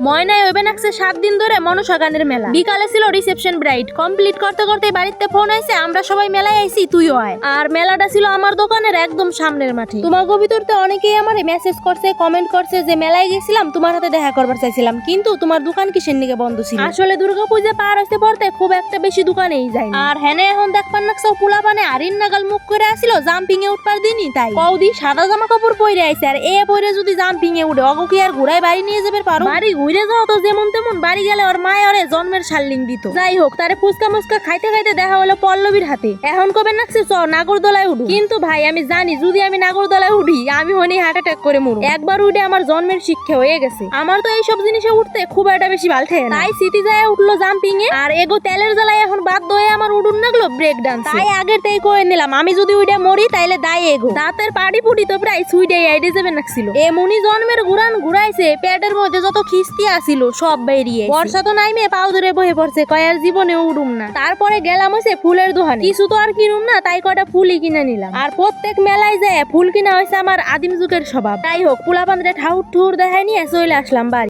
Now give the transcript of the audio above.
ময়নায় ওইবে নাকছে 7 দিন ধরে মনসা গানের মেলা। বিকালে ছিল রিসেপশন ব্রাইড, কমপ্লিট করতে করতে বাড়িতে ফোন আইছে আমরা সবাই মেলায় আইছি তুইও আয়। আর মেলাটা ছিল আমার দোকানের একদম সামনের মাঠে। তোমাকে ভিতরতে অনেকেই আমারে মেসেজ করছে, কমেন্ট করছে যে মেলায় গেছিলাম, তোমার সাথে দেখা করবার চাইছিলাম, কিন্তু তোমার দোকান কিসের নিকে বন্ধ ছিল। আসলে দুর্গাপূজা পার হইতে পড়তে খুব একটা বেশি দোকানেই যায়। আর হেনে এখন দেখবার নাকছাও পোলা পানে আরিন নাগাল মুখ করে আসিল জাম্পিং এ উঠবার দিনই, তাই কৌদি সাদা জামা কাপড় পরে আইছে। আর এ পরে যদি জাম্পিং এ উঠে অগো কি আর ঘুরাই বাড়ি নিয়ে যাবে পারো? বাড়ি ঘুরে যাও তো যেমন তেমন, বাড়ি গেলে ওর মায় ওরে জন্মের শাল্লিং দিত। যাই হোক, তারে ফুচকা মুচকা খাইতে খাইতে দেখা হলো পল্লবীর হাতে। এখন কবে নাকছে চ নাগরদোলায় উঠু। কিন্তু ভাই আমি জানি যদি আমি নাগরদোলায় উঠি আমি হনি হার্ট অ্যাটাক করে মরু। একবার উঠে আমার জন্মের শিক্ষা হয়ে গেছে। আমার তো এইসব জিনিসে উঠতে খুব একটা বেশি ভালো থাকে না, তাই সিটি যায় উঠলো জাম্পিং এ। আর এগো তেলের জ্বালায় এখন বাধ্য হয়ে আমার উড়ুন লাগলো ব্রেক ডান্স। তাই আগের তেই কয়ে নিলাম আমি যদি উইডে মরি তাইলে দায় এগো। দাঁতের পাড়ি পুটি তো প্রায় সুইডে আইডে যাবে নাকছিল। এমনি জন্মের ঘুরান ঘুরাইছে, পেটের মধ্যে যত খিস্তি আসিল সব বেরিয়ে। বর্ষা তো নাইমে পাও ধরে বহে পড়ছে, কয় আর জীবনে উড়ুম না। তারপরে গেলাম হইছে ফুলের দোকানে, কিছু তো আর কিনুম না, তাই কয়টা ফুলই কিনে নিলাম। আর প্রত্যেক মেলায় যায় ফুল কিনা হয়েছে আমার আদিম যুগের স্বভাব। তাই হোক, পোলা পান্ডে ঠাউর ঠুর দেখায় নিয়ে চলে আসলাম বাড়ি।